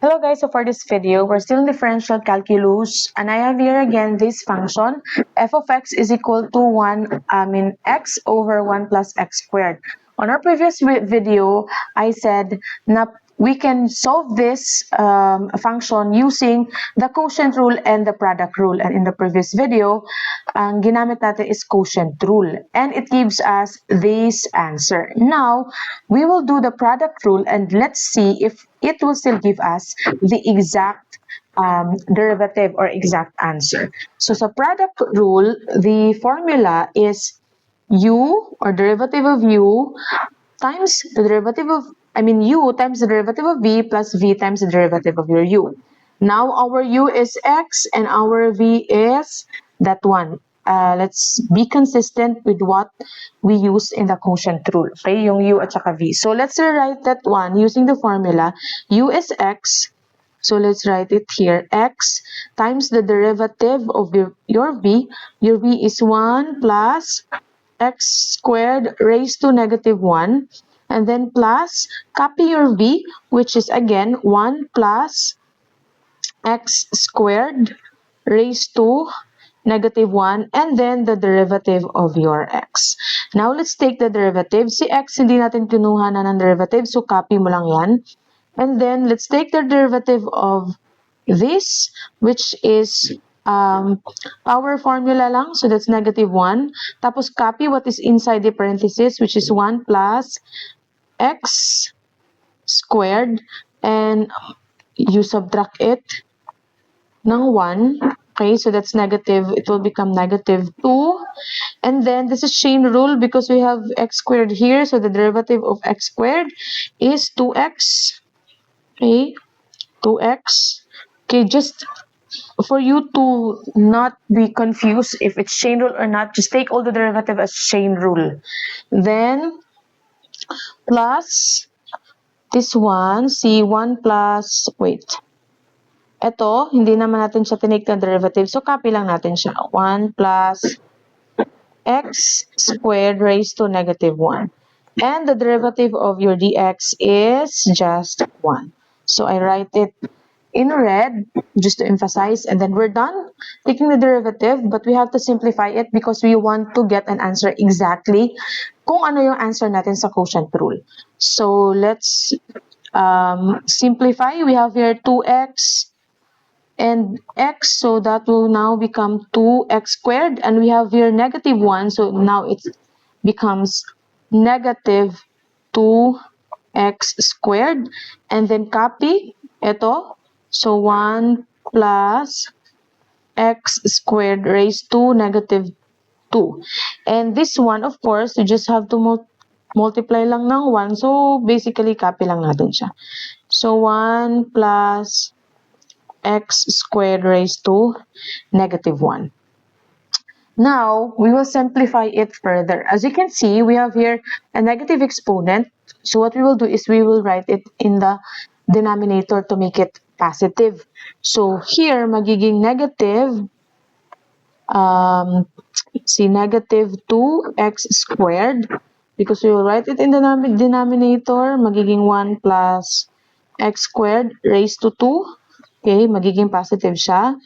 Hello guys, so for this video, we're still in differential calculus and I have here again this function f of x is equal to x over 1 plus x squared. On our previous video, I said na we can solve this function using the quotient rule and the product rule. And in the previous video, ang ginamit natin is quotient rule. And it gives us this answer. Now, we will do the product rule and let's see if it will still give us the exact derivative or exact answer. So sa product rule, the formula is u or derivative of u times the derivative of u times the derivative of v plus v times the derivative of your u. Now our u is x and our v is that one. Let's be consistent with what we use in the quotient rule. Okay, yung u at saka v. So let's rewrite that one using the formula. U is x. So let's write it here. X times the derivative of your v. Your v is 1 plus x squared raised to negative 1. And then plus, copy your v, which is again 1 plus x squared raised to negative 1, and then the derivative of your x. Now, let's take the derivative. Si x, hindi natin kinuha na ng derivative, so copy mo lang yan. And then, let's take the derivative of this, which is power formula lang, so that's negative 1. Tapos, copy what is inside the parenthesis, which is 1 plus x squared, and you subtract it ng 1. Okay, so that's negative. It will become negative 2. And then this is chain rule because we have x squared here. So the derivative of x squared is 2x. Okay, 2x. Okay, just for you to not be confused if it's chain rule or not, just take all the derivative as chain rule. Then plus this one, c1 plus, wait. Ito, hindi naman natin siya tinake na derivative. So, copy lang natin siya. 1 plus x squared raised to negative 1. And the derivative of your dx is just 1. So, I write it in red just to emphasize. And then we're done taking the derivative. But we have to simplify it because we want to get an answer exactly kung ano yung answer natin sa quotient rule. So, let's simplify. We have here 2x and x, so that will now become 2x squared, and we have here negative 1, so now it becomes negative 2x squared, and then copy ito, so 1 plus x squared raised to negative 2. And this one, of course, you just have to multiply lang ng 1, so basically copy lang natin siya. So 1 plus x squared raised to negative 1. Now, we will simplify it further. As you can see, we have here a negative exponent. So what we will do is we will write it in the denominator to make it positive. So here, magiging negative, negative 2x squared. Because we will write it in the denominator, magiging 1 plus x squared raised to 2. Okay, magiging positive siya.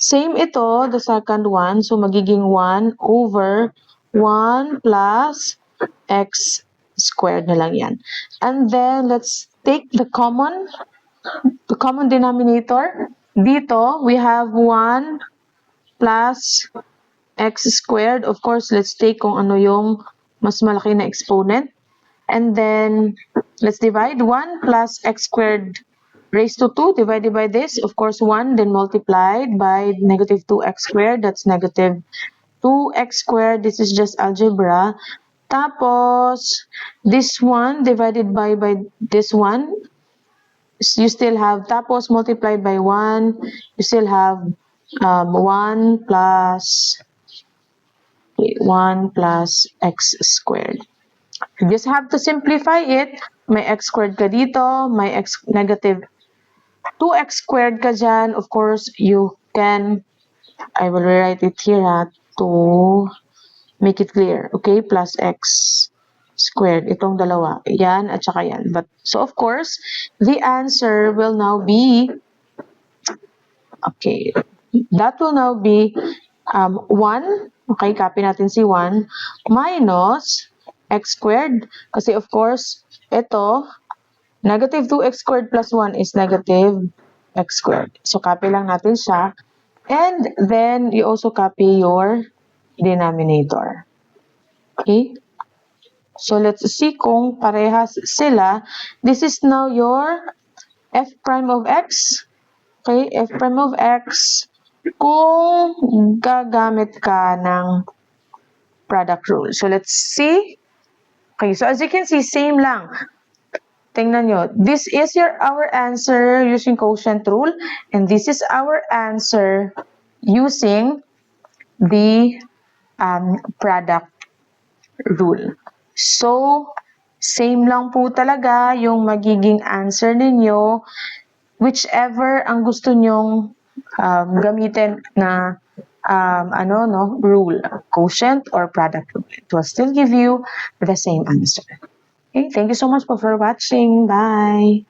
Same ito, the second one. So, magiging 1 over 1 plus x squared na lang yan. And then, let's take the common denominator. Dito, we have 1 plus x squared. Of course, let's take kung ano yung mas malaki na exponent. And then, let's divide 1 plus x squared raised to 2 divided by this, of course, 1, then multiplied by negative 2x squared. That's negative 2x squared. This is just algebra. Tapos, this one divided by this one, you still have, tapos multiplied by 1, you still have 1 plus x squared. You just have to simplify it. May x squared ka dito, may negative 2x squared ka dyan. Of course, you can, I will rewrite it here to make it clear. Okay, plus x squared. Itong dalawa. Yan at saka yan. But, so of course, the answer will now be, okay, that will now be 1, okay, copy natin si 1, minus x squared. Kasi of course, ito, negative 2x squared plus 1 is negative x squared. So, copy lang natin siya. And then, you also copy your denominator. Okay? So, let's see kung parehas sila. This is now your f prime of x. Okay? F prime of x. Kung gagamit ka ng product rule. So, let's see. Okay. So, as you can see, same lang. Tingnan nyo. This is our answer using quotient rule. And this is our answer using the product rule. So, same lang po talaga yung magiging answer ninyo, whichever ang gusto nyong gamitin na rule, quotient or product rule. It will still give you the same answer. Okay, thank you so much for watching. Bye!